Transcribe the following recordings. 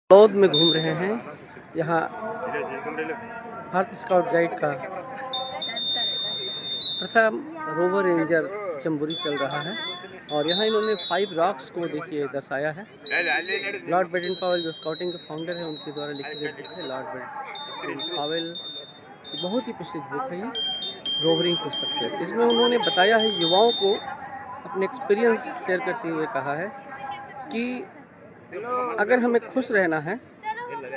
बौद्ध में घूम रहे हैं। यहाँ भारत स्काउट गाइड का प्रथम रोवर रेंजर जम्बूरी चल रहा है और यहाँ इन्होंने 5 रॉक्स को देखिए दर्शाया है। लॉर्ड बेडन पावेल जो स्काउटिंग के फाउंडर हैं उनके द्वारा लिखी गई बुक है। लॉर्ड बेडन पावेल की बहुत ही प्रसिद्ध बुक है ये, रोवरिंग टू सक्सेस। इसमें उन्होंने बताया है, युवाओं को अपने एक्सपीरियंस शेयर करते हुए कहा है कि अगर हमें खुश रहना है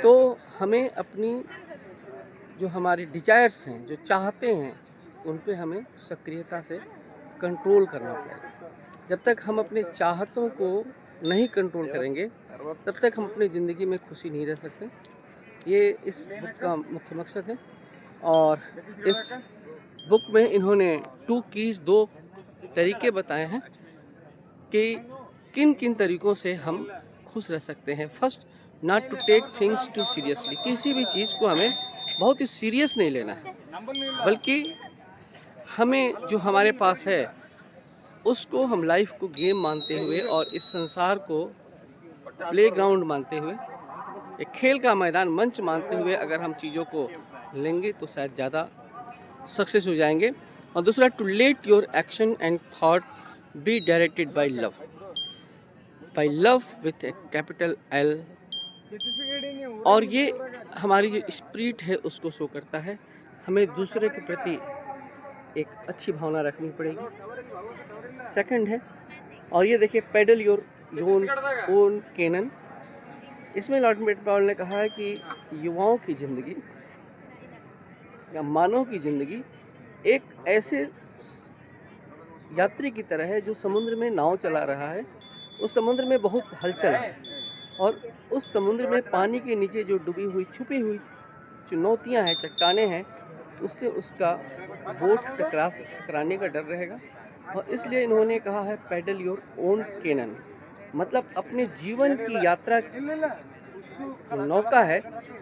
तो हमें अपनी जो हमारी डिजायर्स हैं, जो चाहते हैं, उन पे हमें सक्रियता से कंट्रोल करना पड़ेगा। जब तक हम अपने चाहतों को नहीं कंट्रोल करेंगे तब तक हम अपनी ज़िंदगी में खुशी नहीं रह सकते। ये इस बुक का मुख्य मकसद है और इस बुक में इन्होंने 2 कीज़ 2 तरीके बताए हैं कि किन किन तरीक़ों से हम खुश रह सकते हैं। First, not to take things too seriously. किसी भी चीज़ को हमें बहुत ही सीरियस नहीं लेना है, बल्कि हमें जो हमारे पास है उसको हम लाइफ को गेम मानते हुए और इस संसार को प्लेग्राउंड मानते हुए, एक खेल का मैदान मंच मानते हुए अगर हम चीज़ों को लेंगे तो शायद ज़्यादा सक्सेस हो जाएंगे। और दूसरा, to let your action and thought be directed by love, with a capital L। और ये हमारी जो स्पिरिट है उसको शो करता है। हमें दूसरे के प्रति एक अच्छी भावना रखनी पड़ेगी। सेकंड है, और ये देखिए, पेडल योर ओन कैनन। इसमें लॉर्ड बेडन पावेल ने कहा है कि युवाओं की ज़िंदगी या मानव की ज़िंदगी एक ऐसे यात्री की तरह है जो समुद्र में नाव चला रहा है। उस समुद्र में बहुत हलचल है और उस समुद्र में पानी के नीचे जो डूबी हुई छुपी हुई चुनौतियां हैं, चट्टानें हैं, उससे उसका बोट टकराने का डर रहेगा। और इसलिए इन्होंने कहा है पैडल योर ओन कैनन, मतलब अपने जीवन की यात्रा नौका है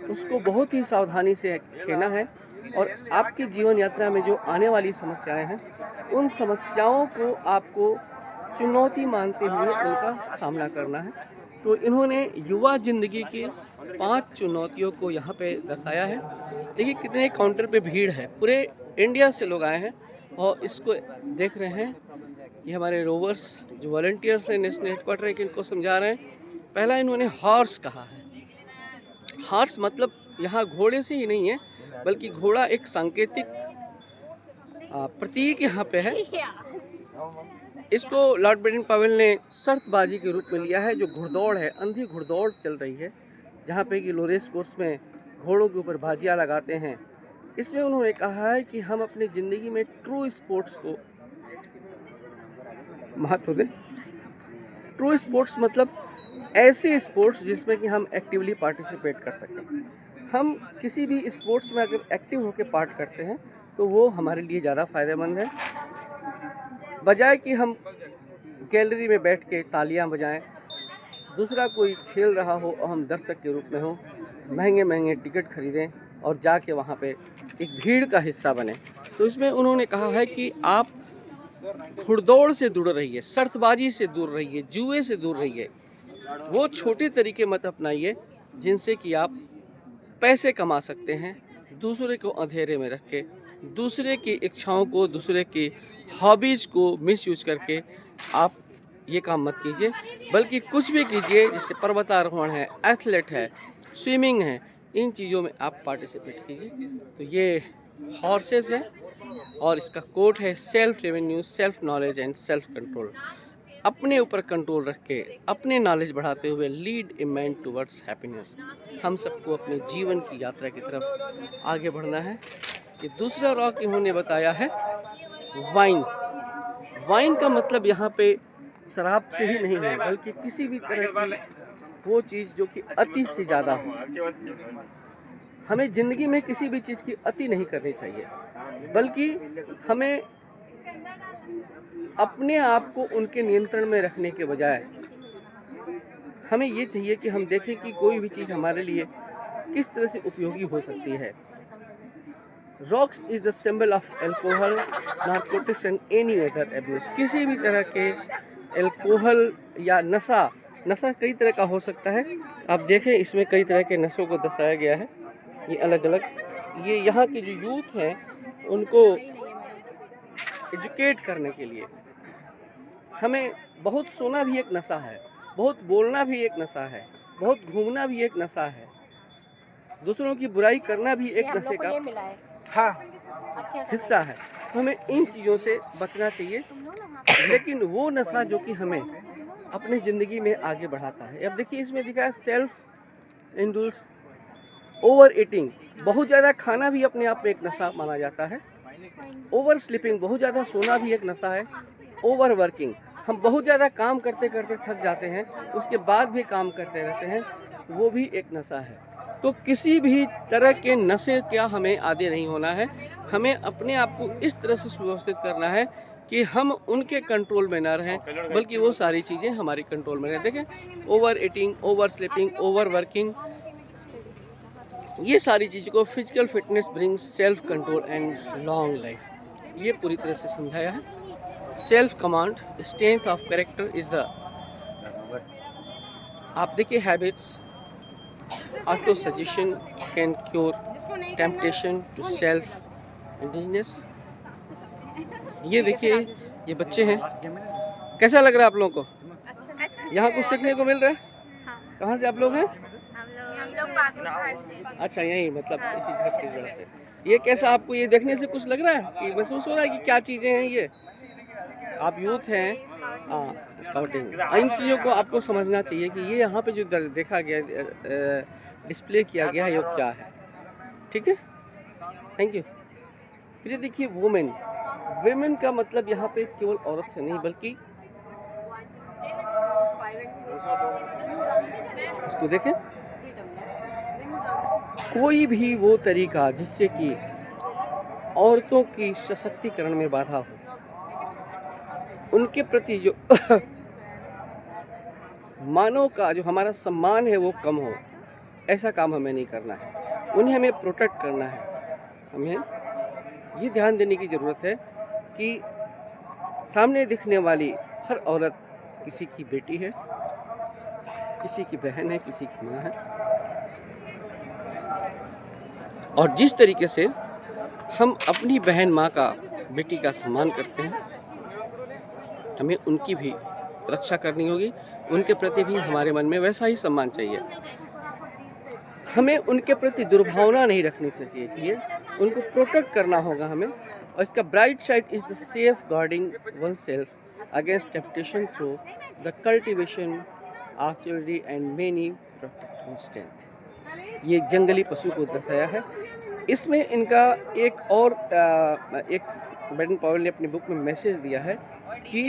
उसको बहुत ही सावधानी से खेना है और आपकी जीवन यात्रा में जो आने वाली समस्याएं हैं उन समस्याओं को आपको चुनौती मानते हुए उनका सामना करना है। तो इन्होंने युवा ज़िंदगी की 5 चुनौतियों को यहाँ पे दर्शाया है। देखिए कितने काउंटर पे भीड़ है, पूरे इंडिया से लोग आए हैं और इसको देख रहे हैं। ये हमारे रोवर्स जो वॉलंटियर्स हैं नेशनल हेडक्वार्टर के, इनको समझा रहे हैं। पहला इन्होंने हॉर्स कहा है। हॉर्स मतलब यहाँ घोड़े से ही नहीं है, बल्कि घोड़ा एक सांकेतिक प्रतीक यहाँ पे है। इसको लॉर्ड बेडन पावेल ने शर्तबाजी के रूप में लिया है, जो घुड़दौड़ है, अंधी घुड़दौड़ चल रही है, जहाँ पे कि लोरेस कोर्स में घोड़ों के ऊपर बाजियाँ लगाते हैं। इसमें उन्होंने कहा है कि हम अपनी ज़िंदगी में ट्रू स्पोर्ट्स को महत्व दें। ट्रू स्पोर्ट्स मतलब ऐसे स्पोर्ट्स जिसमें कि हम एक्टिवली पार्टिसिपेट कर सकें। हम किसी भी स्पोर्ट्स में अगर एक्टिव होकर पार्ट करते हैं तो वो हमारे लिए ज़्यादा फ़ायदेमंद है, बजाय कि हम गैलरी में बैठ के तालियां बजाएं, दूसरा कोई खेल रहा हो और हम दर्शक के रूप में हो, महंगे महंगे टिकट खरीदें और जाके वहाँ पे एक भीड़ का हिस्सा बने। तो इसमें उन्होंने कहा है कि आप घुड़दौड़ से दूर रहिए, शर्तबाजी से दूर रहिए, जुए से दूर रहिए। वो छोटे तरीके मत अपनाइए जिनसे कि आप पैसे कमा सकते हैं। दूसरे को अंधेरे में रख के, दूसरे की इच्छाओं को, दूसरे की हॉबीज़ को मिसयूज करके आप ये काम मत कीजिए, बल्कि कुछ भी कीजिए। जैसे पर्वतारोहण है, एथलेट है, स्विमिंग है, इन चीज़ों में आप पार्टिसिपेट कीजिए। तो ये हॉर्सेस है और इसका कोट है, self revenue, self knowledge and self control. अपने ऊपर कंट्रोल रख के अपने नॉलेज बढ़ाते हुए lead a man towards happiness. हम सबको अपने जीवन की यात्रा की तरफ आगे बढ़ना है। ये दूसरा रॉक इन्होंने बताया है वाइन। वाइन का मतलब यहाँ पे शराब से ही नहीं है, बल्कि किसी भी तरह की वो चीज़ जो कि अति से ज़्यादा हो। हमें ज़िंदगी में किसी भी चीज़ की अति नहीं करनी चाहिए, बल्कि हमें अपने आप को उनके नियंत्रण में रखने के बजाय हमें ये चाहिए कि हम देखें कि कोई भी चीज़ हमारे लिए किस तरह से उपयोगी हो सकती है। Rocks is the symbol of alcohol, narcotics and any other abuse. किसी भी तरह के एल्कोहल या नशा नशा कई तरह का हो सकता है। आप देखें इसमें कई तरह के नशों को दर्शाया गया है, ये अलग अलग। ये यहाँ की जो यूथ हैं उनको एजुकेट करने के लिए हमें बहुत सोना भी एक नशा है, बहुत बोलना भी एक नशा है, बहुत घूमना भी एक नशा है, दूसरों की बुराई करना भी एक नशे का हिस्सा है। तो हमें इन चीज़ों से बचना चाहिए, लेकिन वो नशा जो कि हमें अपनी ज़िंदगी में आगे बढ़ाता है। अब देखिए इसमें दिखा है सेल्फ इंडल्स, ओवर ईटिंग, बहुत ज़्यादा खाना भी अपने आप में एक नशा माना जाता है। ओवर स्लीपिंग, बहुत ज़्यादा सोना भी एक नशा है। ओवर वर्किंग, हम बहुत ज़्यादा काम करते करते थक जाते हैं, उसके बाद भी काम करते रहते हैं, वो भी एक नशा है। तो किसी भी तरह के नशे क्या हमें आदी नहीं होना है। हमें अपने आप को इस तरह से सुव्यवस्थित करना है कि हम उनके कंट्रोल में ना रहें, बल्कि वो सारी चीज़ें हमारी कंट्रोल में रहें। देखें, over eating, over sleeping, over working, ये सारी चीज़ों को physical fitness brings self control and long life, ये पूरी तरह से समझाया है। Self command, strength of character is the, आप देखिए habits, autosuggestion can cure temptation to self indigenous. ये देखिए ये बच्चे हैं, कैसा लग रहा है आप लोगों को? यहाँ कुछ सीखने को मिल रहा है? कहाँ से आप लोग हैं? अच्छा, यही मतलब इसी जगह की वजह से। ये कैसा आपको ये देखने से कुछ लग रहा है कि महसूस हो रहा है कि क्या चीज़ें हैं ये? आप यूथ हैं, स्काउटिंग, इन चीज़ों को आपको समझना चाहिए कि ये यहाँ पे जो देखा गया, डिस्प्ले किया गया है, ये क्या है। ठीक है, थैंक यू। फिर ये देखिए वुमेन, वुमेन का मतलब यहाँ पे केवल औरत से नहीं, बल्कि इसको देखें, कोई भी वो तरीका जिससे कि औरतों की सशक्तिकरण में बाधा हो, उनके प्रति जो मानव का जो हमारा सम्मान है वो कम हो, ऐसा काम हमें नहीं करना है। उन्हें हमें प्रोटेक्ट करना है। हमें ये ध्यान देने की ज़रूरत है कि सामने दिखने वाली हर औरत किसी की बेटी है, किसी की बहन है, किसी की माँ है, और जिस तरीके से हम अपनी बहन माँ का, बेटी का सम्मान करते हैं, हमें उनकी भी रक्षा करनी होगी। उनके प्रति भी हमारे मन में वैसा ही सम्मान चाहिए। हमें उनके प्रति दुर्भावना नहीं रखनी चाहिए, उनको प्रोटेक्ट करना होगा हमें। और इसका bright side is the safeguarding oneself against temptation through the cultivation of chivalry and many protective strength. ये जंगली पशु को दर्शाया है। इसमें इनका एक और एक बेडन पॉवेल ने अपनी बुक में मैसेज दिया है कि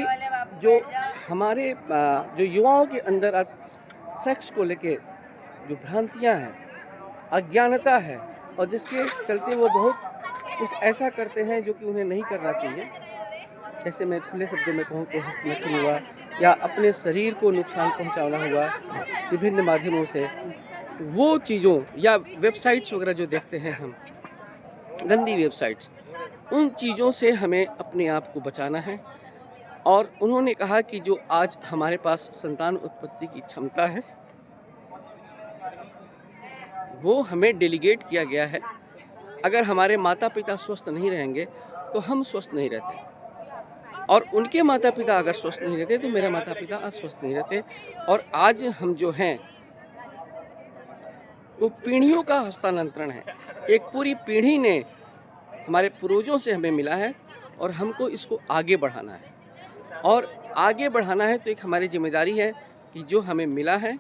जो हमारे जो युवाओं के अंदर अब सेक्स को लेके जो भ्रांतियां हैं, अज्ञानता है, और जिसके चलते वो बहुत कुछ ऐसा करते हैं जो कि उन्हें नहीं करना चाहिए। जैसे मैं खुले शब्दों में कहूँ तो हस्तमैथुन हुआ, या अपने शरीर को नुकसान पहुंचाना हुआ विभिन्न माध्यमों से, वो चीज़ों या वेबसाइट्स वगैरह जो देखते हैं हम, गंदी वेबसाइट्स, उन चीज़ों से हमें अपने आप को बचाना है। और उन्होंने कहा कि जो आज हमारे पास संतान उत्पत्ति की क्षमता है, वो हमें डेलीगेट किया गया है। अगर हमारे माता पिता स्वस्थ नहीं रहेंगे तो हम स्वस्थ नहीं रहते, और उनके माता पिता अगर स्वस्थ नहीं रहते तो मेरे माता पिता अस्वस्थ नहीं रहते। और आज हम जो हैं वो पीढ़ियों का हस्तांतरण है। एक पूरी पीढ़ी ने हमारे पूर्वजों से हमें मिला है, और हमको इसको आगे बढ़ाना है। और आगे बढ़ाना है तो एक हमारी जिम्मेदारी है कि जो हमें मिला है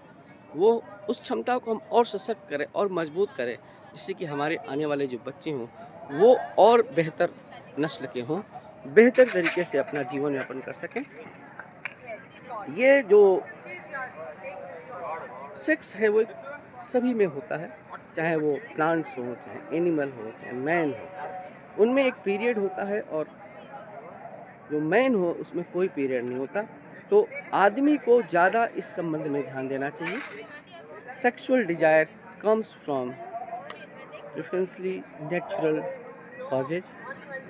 वो उस क्षमता को हम और सशक्त करें और मजबूत करें, जिससे कि हमारे आने वाले जो बच्चे हों वो और बेहतर नस्ल के हों, बेहतर तरीके से अपना जीवन यापन कर सकें। ये जो सेक्स है वो सभी में होता है, चाहे वो प्लांट्स हो, चाहे एनिमल हो, चाहे मैन हो, उनमें एक पीरियड होता है, और जो मैन हो उसमें कोई पीरियड नहीं होता। तो आदमी को ज़्यादा इस संबंध में ध्यान देना चाहिए। Sexual desire comes from preferentially natural causes.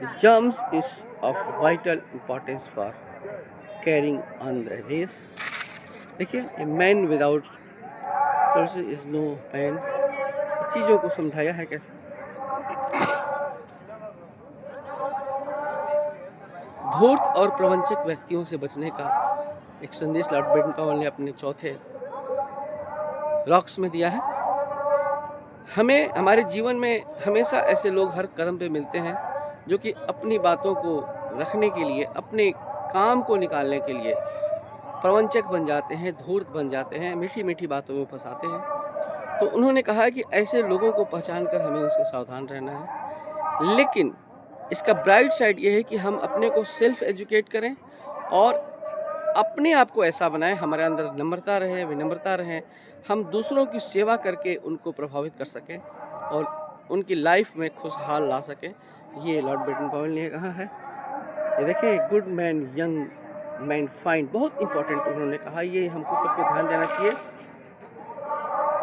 The germs is of vital importance for carrying on the race. देखिए, a man without sources is no man, चीज़ों को समझाया है कैसे। धूर्त और प्रवंचक व्यक्तियों से बचने का एक संदेश लॉर्ड बेटन पावेल ने अपने चौथे रॉक्स में दिया है। हमें हमारे जीवन में हमेशा ऐसे लोग हर कदम पे मिलते हैं जो कि अपनी बातों को रखने के लिए, अपने काम को निकालने के लिए प्रवंचक बन जाते हैं, धूर्त बन जाते हैं, मीठी मीठी बातों में फंसाते हैं। तो उन्होंने कहा है कि ऐसे लोगों को पहचान कर हमें उनसे सावधान रहना है। लेकिन इसका ब्राइट साइड ये है कि हम अपने को सेल्फ एजुकेट करें और अपने आप को ऐसा बनाएं, हमारे अंदर नम्रता रहे, विनम्रता रहे, हम दूसरों की सेवा करके उनको प्रभावित कर सकें और उनकी लाइफ में खुशहाल ला सकें। ये लॉर्ड बेटन पावेल ने कहा है। ये देखिए, good man young man find, बहुत इंपॉर्टेंट उन्होंने कहा, ये हमको सबको ध्यान देना चाहिए।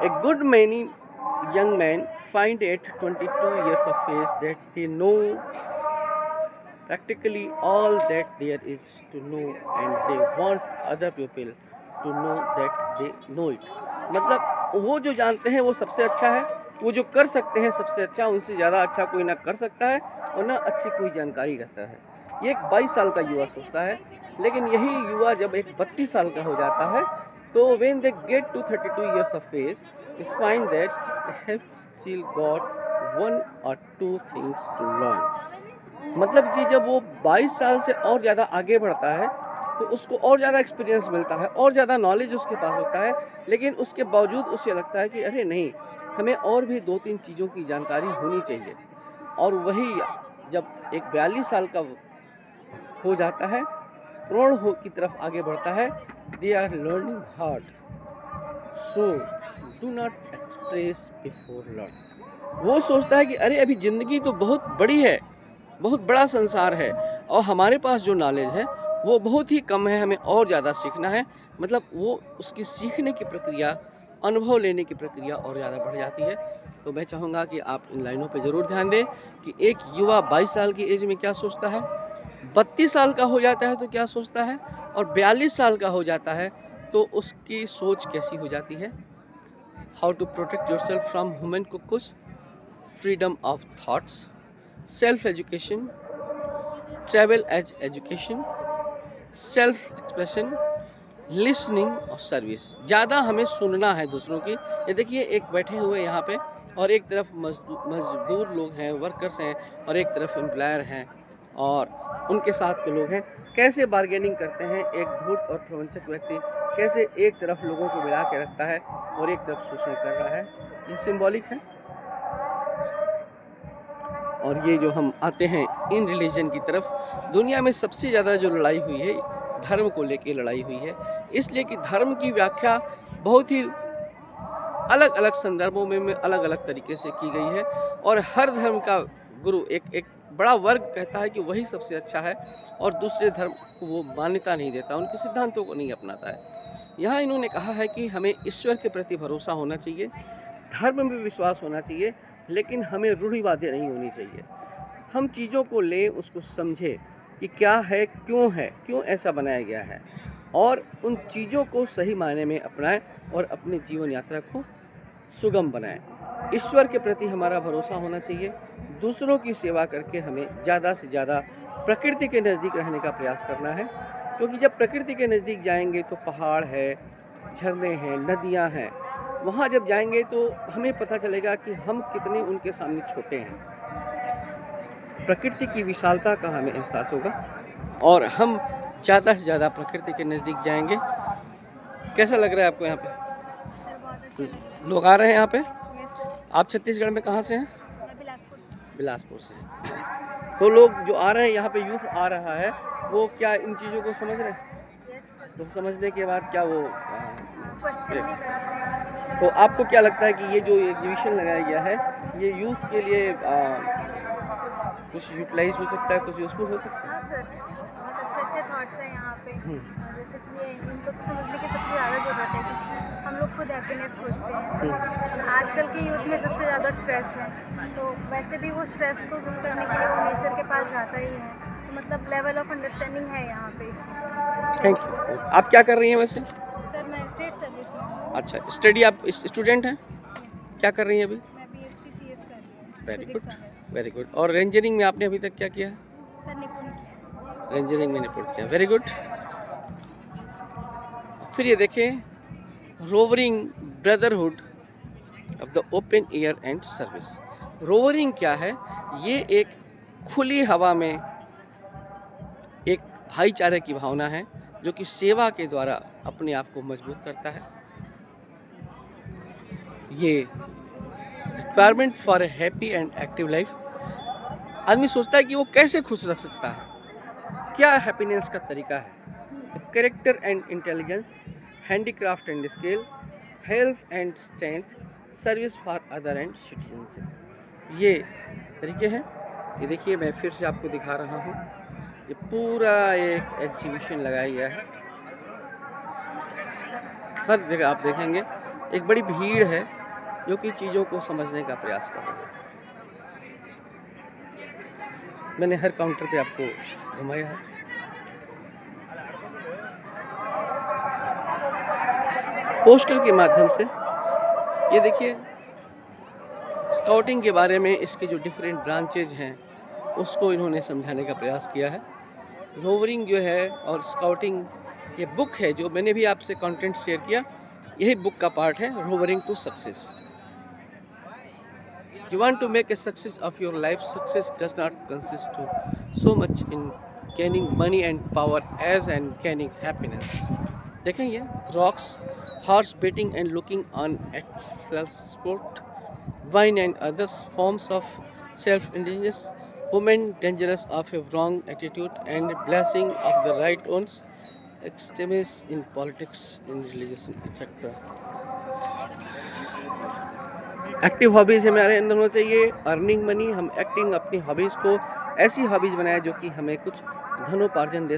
A good many young men find at 22 years of age that they know practically all that there is to know and they want other people to know that they know it। मतलब वो जो जानते हैं वो सबसे अच्छा है, वो जो कर सकते हैं सबसे अच्छा, उनसे ज़्यादा अच्छा कोई ना कर सकता है और ना अच्छी कोई जानकारी रहता है। ये एक 22 साल का युवा सोचता है, लेकिन यही युवा जब एक 32 साल का हो जाता है तो when they get to 32 years of age they find that they have still got 1 or 2 things to learn। मतलब कि जब वो 22 साल से और ज़्यादा आगे बढ़ता है तो उसको और ज़्यादा एक्सपीरियंस मिलता है, और ज़्यादा नॉलेज उसके पास होता है, लेकिन उसके बावजूद उसे लगता है कि अरे नहीं, हमें और भी 2-3 चीज़ों की जानकारी होनी चाहिए। और वही जब एक 42 साल का हो जाता है, प्रौढ़ हो की तरफ आगे बढ़ता है, they are learning hard, so do not express before learn. वो सोचता है कि अरे अभी ज़िंदगी तो बहुत बड़ी है, बहुत बड़ा संसार है और हमारे पास जो नॉलेज है वो बहुत ही कम है, हमें और ज़्यादा सीखना है। मतलब वो उसकी सीखने की प्रक्रिया, अनुभव लेने की प्रक्रिया और ज़्यादा बढ़ जाती है। तो मैं चाहूँगा कि आप इन लाइनों पे ज़रूर ध्यान दें कि एक युवा 22 साल की एज में क्या सोचता है, 32 साल का हो जाता है तो क्या सोचता है, और 42 साल का हो जाता है तो उसकी सोच कैसी हो जाती है। How to protect yourself from human cuckoos, freedom of thoughts, self education, travel as education, self expression, listening और सर्विस। ज़्यादा हमें सुनना है दूसरों की। ये देखिए, एक बैठे हुए यहाँ पे और एक तरफ मजदूर लोग हैं, वर्कर्स हैं, और एक तरफ एम्प्लॉयर हैं और उनके साथ के लोग हैं। कैसे बार्गेनिंग करते हैं एक धूर्त और प्रवंचक व्यक्ति, कैसे एक तरफ लोगों को मिला के रखता है और एक तरफ शोषण कर रहा है। ये सिंबॉलिक है। और ये जो हम आते हैं इन रिलीजन की तरफ, दुनिया में सबसे ज़्यादा जो लड़ाई हुई है धर्म को लेके लड़ाई हुई है, इसलिए कि धर्म की व्याख्या बहुत ही अलग अलग संदर्भों में अलग अलग तरीके से की गई है और हर धर्म का गुरु एक बड़ा वर्ग कहता है कि वही सबसे अच्छा है और दूसरे धर्म को वो मान्यता नहीं देता, उनके सिद्धांतों को नहीं अपनाता है। यहाँ इन्होंने कहा है कि हमें ईश्वर के प्रति भरोसा होना चाहिए, धर्म में विश्वास होना चाहिए, लेकिन हमें रूढ़िवादी नहीं होनी चाहिए। हम चीज़ों को लें, उसको समझें कि क्या है, क्यों ऐसा बनाया गया है, और उन चीज़ों को सही मायने में अपनाएं और अपनी जीवन यात्रा को सुगम बनाएं। ईश्वर के प्रति हमारा भरोसा होना चाहिए। दूसरों की सेवा करके हमें ज़्यादा से ज़्यादा प्रकृति के नज़दीक रहने का प्रयास करना है, क्योंकि जब प्रकृति के नज़दीक जाएंगे तो पहाड़ है, झरने हैं, नदियाँ हैं, वहाँ जब जाएंगे तो हमें पता चलेगा कि हम कितने उनके सामने छोटे हैं। प्रकृति की विशालता का हमें एहसास होगा और हम ज़्यादा से ज़्यादा प्रकृति के नज़दीक जाएंगे। कैसा लग रहा है आपको यहाँ पे? सर बहुत अच्छा लोग आ रहे हैं यहाँ पे? Yes sir. आप छत्तीसगढ़ में कहाँ से हैं? मैं बिलासपुर से। बिलासपुर से हैं। तो लोग जो आ रहे हैं यहाँ पे, यूथ आ रहा है, वो क्या इन चीज़ों को समझ रहे हैं? Yes sir. तो समझने के बाद क्या वो क्वेश्चन भी कर रहे हैं। तो आपको क्या लगता है कि ये जो एग्जीबिशन लगाया गया है, ये यूथ के लिए कुछ यूटिलाइज हो सकता है, कुछ यूजफुल हो सकता है? हाँ सर, बहुत अच्छे थॉट्स हैं यहाँ पे। और जैसे कि ये इनको तो समझने की सबसे ज़्यादा ज़रूरत है, क्योंकि हम लोग खुद हैप्पीनेस खोजते हैं। और आजकल के यूथ में सबसे ज़्यादा स्ट्रेस है, तो वैसे भी वो स्ट्रेस को दूर करने के लिए वो नेचर के पास जाता ही है। तो मतलब लेवल ऑफ अंडरस्टैंडिंग है यहाँ पे इस चीज़ की। Thank you. आप क्या कर रही हैं वैसे? सर मैं अच्छा, स्टडी आप स्टूडेंट हैं? Yes, क्या कर रही हैं अभी? मैं BSc CS कर रही हूँ, very physics good, honours. Very good. और रेंजरिंग में आपने अभी तक क्या किया है? सर निपुण किया। रेंजरिंग में निपुण किया, वेरी गुड। फिर ये देखें, rovering brotherhood of the open air and service. Rovering क्या है? ये एक खुली हवा में एक भाईचारे की भावना है जो कि सेवा के द्वारा अपने आप को मजबूत करता है। ये requirement for a happy and active life. आदमी सोचता है कि वो कैसे खुश रख सकता है, क्या हैप्पीनेस का तरीका है। Character and intelligence, handicraft and skill, health and strength, service for other and citizenship, ये तरीके हैं। ये देखिए, मैं फिर से आपको दिखा रहा हूँ, ये पूरा एक एग्जीबिशन लगाया गया है। हर जगह आप देखेंगे एक बड़ी भीड़ है जो कि चीज़ों को समझने का प्रयास कर रही है। मैंने हर काउंटर पे आपको घुमाया है। पोस्टर के माध्यम से ये देखिए, स्काउटिंग के बारे में इसके जो डिफरेंट ब्रांचेज हैं उसको इन्होंने समझाने का प्रयास किया है। रोवरिंग जो है और स्काउटिंग, ये बुक है जो मैंने भी आपसे कंटेंट शेयर किया, यही बुक का पार्ट है, rovering to success. You want to make a success of your life. Success does not consist to so much in gaining money and power as in gaining happiness. देखें ये rocks, horse betting and looking on at sport, wine and other forms of self-indulgence, women dangerous of a wrong attitude and blessing of the right ones, extremists in politics, in religion, etc. Active hobbies हमारे अंदर होना चाहिए, earning money. हम acting अपनी hobbies को ऐसी hobbies बनाए जो कि हमें कुछ धनोपार्जन दे